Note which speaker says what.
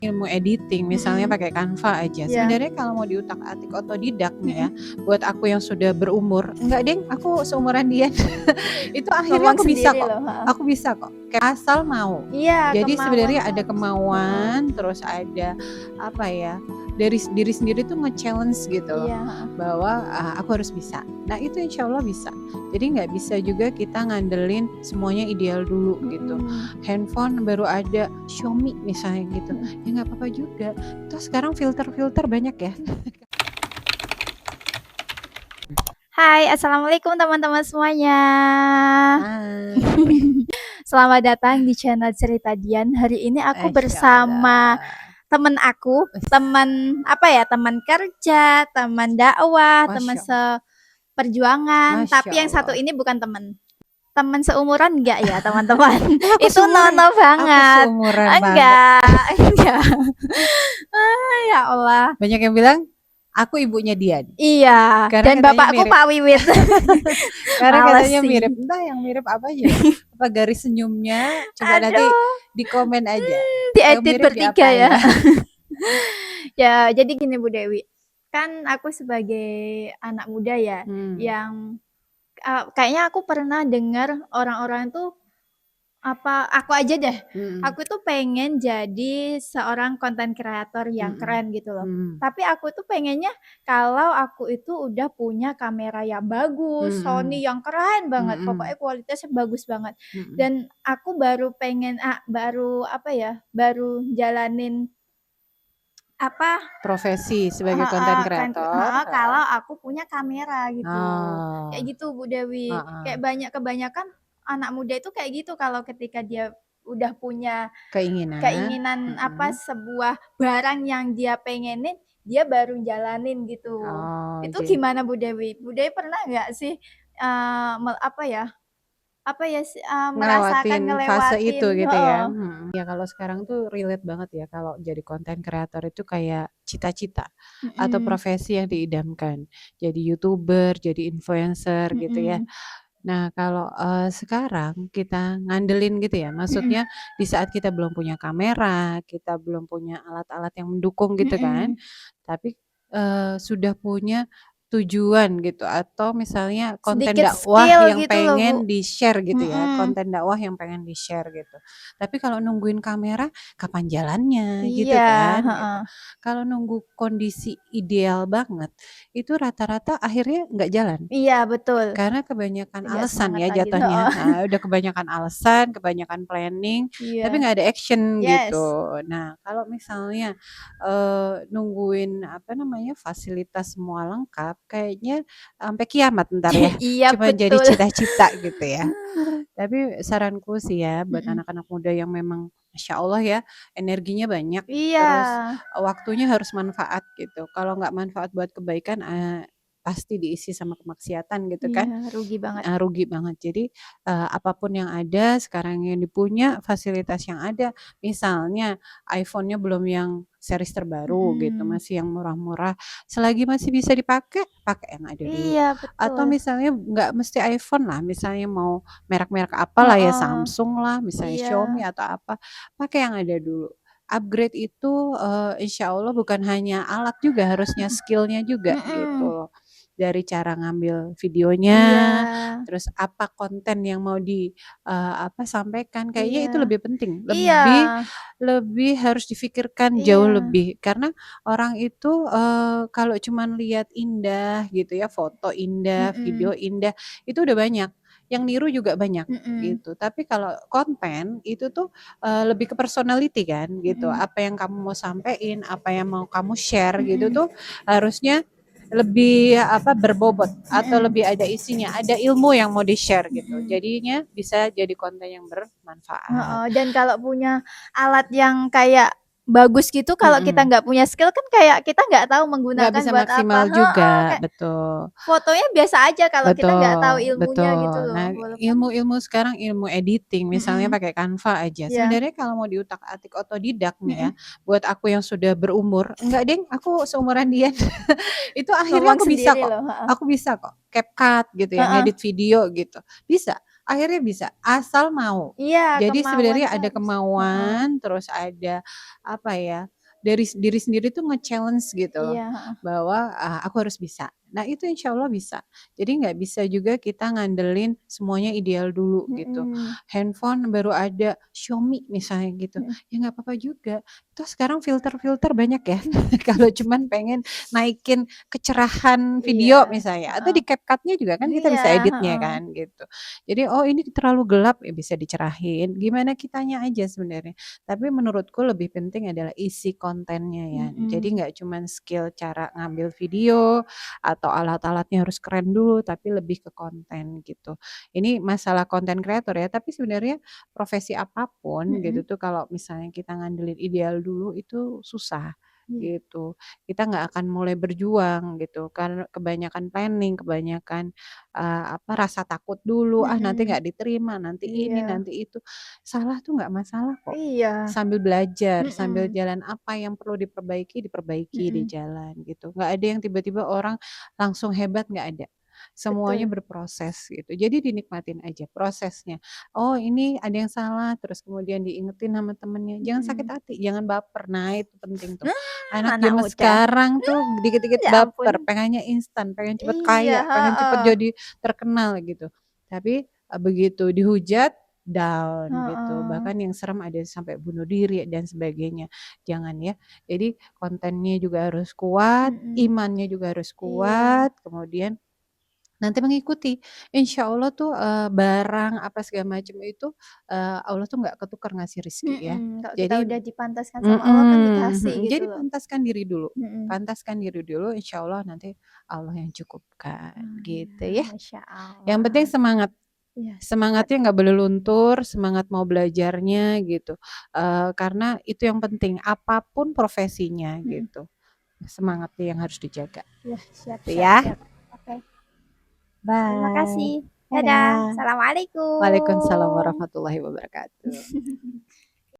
Speaker 1: ilmu editing misalnya pakai Canva aja.
Speaker 2: Iya.
Speaker 1: Sebenarnya kalau mau diutak-atik otodidak nih ya,
Speaker 2: Mm-mm.
Speaker 1: buat aku yang sudah berumur, enggak deng, aku seumuran dia. Itu akhirnya
Speaker 2: Ngomong
Speaker 1: aku bisa
Speaker 2: sendiri
Speaker 1: kok.
Speaker 2: loh. Ha.
Speaker 1: Aku bisa kok. Kayak asal mau.
Speaker 2: Iya,
Speaker 1: Jadi
Speaker 2: kemauan
Speaker 1: sebenarnya
Speaker 2: tuh
Speaker 1: ada
Speaker 2: harus.
Speaker 1: kemauan, terus ada apa ya? Dari diri sendiri tuh nge-challenge gitu loh,
Speaker 2: Iya.
Speaker 1: bahwa aku harus bisa. Nah itu insya Allah bisa. Jadi nggak bisa juga kita ngandelin semuanya ideal dulu gitu. Handphone baru ada Xiaomi misalnya gitu, ya nggak apa-apa juga. Terus sekarang filter-filter banyak ya.
Speaker 2: Hai, assalamualaikum teman-teman semuanya.
Speaker 1: Hai.
Speaker 2: Selamat datang di channel Cerita Dian. Hari ini aku
Speaker 1: Masya
Speaker 2: bersama
Speaker 1: Allah.
Speaker 2: teman aku, teman teman kerja, teman dakwah, teman
Speaker 1: Masya Allah.
Speaker 2: seperjuangan.
Speaker 1: Masya
Speaker 2: Tapi yang satu
Speaker 1: Allah.
Speaker 2: ini bukan teman seumuran enggak ya teman-teman?
Speaker 1: Aku
Speaker 2: Itu
Speaker 1: seumuran.
Speaker 2: nono
Speaker 1: Aku
Speaker 2: banget.
Speaker 1: seumuran banget.
Speaker 2: Enggak. Ya Allah.
Speaker 1: Banyak yang bilang aku ibunya Dian.
Speaker 2: Iya.
Speaker 1: Karena
Speaker 2: Dan
Speaker 1: katanya
Speaker 2: bapakku
Speaker 1: mirip.
Speaker 2: Pak Wiwit.
Speaker 1: Karena
Speaker 2: Males
Speaker 1: katanya
Speaker 2: sih.
Speaker 1: mirip. Entah yang mirip apa aja. Apa garis senyumnya? Coba nanti
Speaker 2: Aduh.
Speaker 1: di komen aja. Yang
Speaker 2: Diedit
Speaker 1: mirip
Speaker 2: bertiga ya.
Speaker 1: diapain.
Speaker 2: Ya, jadi gini Bu Dewi. Kan aku sebagai anak muda ya, yang kayaknya aku pernah dengar orang-orang tuh aku aja deh. Aku tuh pengen jadi seorang konten kreator yang keren gitu loh. Tapi aku tuh pengennya kalau aku itu udah punya kamera yang bagus, Sony yang keren banget, pokoknya kualitasnya bagus banget. Dan aku baru pengen baru jalanin
Speaker 1: profesi sebagai konten kreator.
Speaker 2: Kalau aku punya kamera gitu. Kayak gitu Bu Dewi. Kayak kebanyakan anak muda itu kayak gitu kalau ketika dia udah punya keinginan sebuah barang yang dia pengenin, dia baru jalanin gitu. Itu gimana Bu Dewi? Bu Dewi pernah nggak sih merasakan
Speaker 1: fase itu
Speaker 2: ngelewatin
Speaker 1: gitu ya. Ya kalau sekarang tuh relate banget ya kalau jadi konten kreator itu kayak cita-cita atau profesi yang diidamkan. Jadi YouTuber, jadi influencer gitu ya. Nah kalau sekarang kita ngandelin gitu ya, maksudnya di saat kita belum punya kamera, kita belum punya alat-alat yang mendukung gitu kan, tapi sudah punya tujuan gitu atau misalnya konten
Speaker 2: sedikit
Speaker 1: dakwah
Speaker 2: skill
Speaker 1: yang
Speaker 2: gitu loh Bu.
Speaker 1: pengen di-share gitu ya, konten dakwah yang pengen di-share gitu. Tapi kalau nungguin kamera kapan jalannya gitu
Speaker 2: Iya,
Speaker 1: kan gitu. Kalau nunggu kondisi ideal banget itu rata-rata akhirnya nggak jalan.
Speaker 2: Iya betul.
Speaker 1: Karena kebanyakan
Speaker 2: Tidak
Speaker 1: alasan
Speaker 2: semangat
Speaker 1: ya
Speaker 2: lagi.
Speaker 1: jatuhnya. Udah kebanyakan alasan, kebanyakan planning, tapi
Speaker 2: Iya.
Speaker 1: nggak ada action
Speaker 2: Yes.
Speaker 1: gitu. Nah, kalau misalnya nungguin fasilitas semua lengkap, kayaknya sampai kiamat ntar ya.
Speaker 2: Iya
Speaker 1: Cuma jadi
Speaker 2: betul.
Speaker 1: cita-cita gitu ya. Tapi saranku sih ya buat anak-anak muda yang memang Masya Allah ya energinya banyak, terus
Speaker 2: Iya.
Speaker 1: waktunya harus manfaat gitu. Kalau nggak manfaat buat kebaikan pasti diisi sama kemaksiatan gitu kan.
Speaker 2: Iya, rugi banget.
Speaker 1: Rugi banget. Jadi apapun yang ada sekarang yang dipunya, fasilitas yang ada, misalnya iPhone-nya belum yang series terbaru gitu, masih yang murah-murah. Selagi masih bisa dipakai, pakai yang ada dulu.
Speaker 2: Iya,
Speaker 1: Atau
Speaker 2: betul.
Speaker 1: misalnya nggak mesti iPhone lah, misalnya mau merek-merek apalah ya, Samsung lah, misalnya
Speaker 2: Iya.
Speaker 1: Xiaomi atau apa, pakai yang ada dulu. Upgrade itu insya Allah bukan hanya alat juga, harusnya skill-nya juga gitu loh. Dari cara ngambil videonya, terus apa konten yang mau sampaikan, kayaknya itu lebih penting, lebih harus difikirkan jauh lebih. Karena orang itu kalau cuman lihat indah gitu ya, foto indah, video indah, itu udah banyak. Yang niru juga banyak gitu. Tapi kalau konten itu tuh lebih ke personality kan gitu. Apa yang kamu mau sampaikan, apa yang mau kamu share gitu tuh harusnya lebih berbobot atau lebih ada isinya, ada ilmu yang mau di-share gitu. Jadinya bisa jadi konten yang bermanfaat.
Speaker 2: Dan kalau punya alat yang kayak bagus gitu, kalau kita nggak punya skill kan kayak kita nggak tahu menggunakan
Speaker 1: Nggak bisa
Speaker 2: buat
Speaker 1: maksimal
Speaker 2: apa.
Speaker 1: juga,
Speaker 2: Kayak
Speaker 1: betul.
Speaker 2: fotonya biasa aja kalau kita nggak tahu ilmunya gitu
Speaker 1: Betul.
Speaker 2: loh.
Speaker 1: Nah, ilmu-ilmu sekarang ilmu editing misalnya pakai Canva aja. Sebenarnya kalau mau diutak-atik otodidak nih ya, buat aku yang sudah berumur, enggak deng, aku seumuran dia. Itu akhirnya
Speaker 2: Ngomong
Speaker 1: aku bisa
Speaker 2: sendiri
Speaker 1: kok.
Speaker 2: loh.
Speaker 1: Aku bisa kok. CapCut gitu ya, ngedit video gitu. Bisa. akhirnya bisa, asal mau.
Speaker 2: Iya,
Speaker 1: Jadi
Speaker 2: kemauan
Speaker 1: sebenarnya
Speaker 2: tuh
Speaker 1: ada
Speaker 2: harus heeh.
Speaker 1: kemauan, terus ada, apa ya, dari diri sendiri tuh nge-challenge gitu loh,
Speaker 2: Iya, heeh.
Speaker 1: bahwa, aku harus bisa. Nah itu insya Allah bisa. Jadi nggak bisa juga kita ngandelin semuanya ideal dulu gitu.
Speaker 2: Mhm.
Speaker 1: Handphone baru ada Xiaomi misalnya gitu,
Speaker 2: Mhm.
Speaker 1: ya nggak apa-apa juga. Toh sekarang filter-filter banyak ya, kalau cuman pengen naikin kecerahan
Speaker 2: Iya,
Speaker 1: video misalnya, atau
Speaker 2: heeh.
Speaker 1: di CapCut-nya juga kan kita
Speaker 2: Iya,
Speaker 1: bisa editnya
Speaker 2: heeh.
Speaker 1: kan gitu. Jadi, oh ini terlalu gelap, ya bisa dicerahin, gimana kitanya aja sebenarnya. Tapi menurutku lebih penting adalah isi kontennya ya. Jadi
Speaker 2: Mhm.
Speaker 1: nggak cuman skill cara ngambil video, atau alat-alatnya harus keren dulu, tapi lebih ke konten gitu. Ini masalah konten kreator ya, tapi sebenarnya profesi apapun gitu
Speaker 2: Mhm.
Speaker 1: tuh kalau misalnya kita ngandelin ideal dulu itu susah
Speaker 2: Iya.
Speaker 1: gitu. Kita nggak akan mulai berjuang gitu, karena kebanyakan planning, kebanyakan, rasa takut dulu, "Ah nanti
Speaker 2: Mhm.
Speaker 1: nggak diterima, nanti ini,
Speaker 2: Iya.
Speaker 1: nanti itu." Salah tuh nggak masalah kok,
Speaker 2: Iya.
Speaker 1: sambil belajar, sambil
Speaker 2: Mhm.
Speaker 1: jalan apa yang perlu diperbaiki, diperbaiki di
Speaker 2: Mhm.
Speaker 1: jalan gitu. Nggak ada yang tiba-tiba orang langsung hebat, nggak ada. Semuanya
Speaker 2: Betul.
Speaker 1: berproses gitu. Jadi dinikmatin aja prosesnya. Oh ini ada yang salah, terus kemudian diingetin sama temennya, jangan sakit
Speaker 2: Mhm.
Speaker 1: hati, jangan baper. Nah itu penting tuh. Anak
Speaker 2: Anak
Speaker 1: zaman
Speaker 2: muda.
Speaker 1: sekarang tuh dikit-dikit
Speaker 2: Ya ampun.
Speaker 1: baper, pengennya instan, pengen cepet
Speaker 2: Iya,
Speaker 1: kaya, pengen cepet
Speaker 2: heeh.
Speaker 1: jadi terkenal gitu. Tapi, begitu dihujat, down gitu.
Speaker 2: Heeh.
Speaker 1: Bahkan yang serem ada sampai bunuh diri dan sebagainya. Jangan ya. Jadi kontennya juga harus kuat,
Speaker 2: Mhm.
Speaker 1: imannya juga harus
Speaker 2: Iya.
Speaker 1: kuat, kemudian nanti mengikuti. Insya Allah tuh, barang apa segala macam itu, Allah tuh nggak ketukar ngasih rezeki ya.
Speaker 2: Mhm, kalau kita
Speaker 1: Jadi
Speaker 2: udah dipantaskan sama Allah kan dikasih gitu
Speaker 1: jadi
Speaker 2: loh.
Speaker 1: pantaskan diri dulu.
Speaker 2: Mhm.
Speaker 1: Pantaskan diri dulu, insya Allah nanti Allah yang cukupkan, gitu ya.
Speaker 2: Masya
Speaker 1: Yang penting
Speaker 2: Allah.
Speaker 1: semangat.
Speaker 2: Iya, semangat.
Speaker 1: Semangatnya nggak boleh luntur, semangat mau belajarnya gitu. Karena itu yang penting, apapun profesinya
Speaker 2: Mhm.
Speaker 1: gitu. Semangatnya yang harus dijaga.
Speaker 2: Iya, siap
Speaker 1: Itu
Speaker 2: siap
Speaker 1: ya.
Speaker 2: siap. Oke. Terima
Speaker 1: Bye.
Speaker 2: kasih. Dadah.
Speaker 1: Dadah.
Speaker 2: Assalamualaikum.
Speaker 1: Waalaikumsalam warahmatullahi wabarakatuh.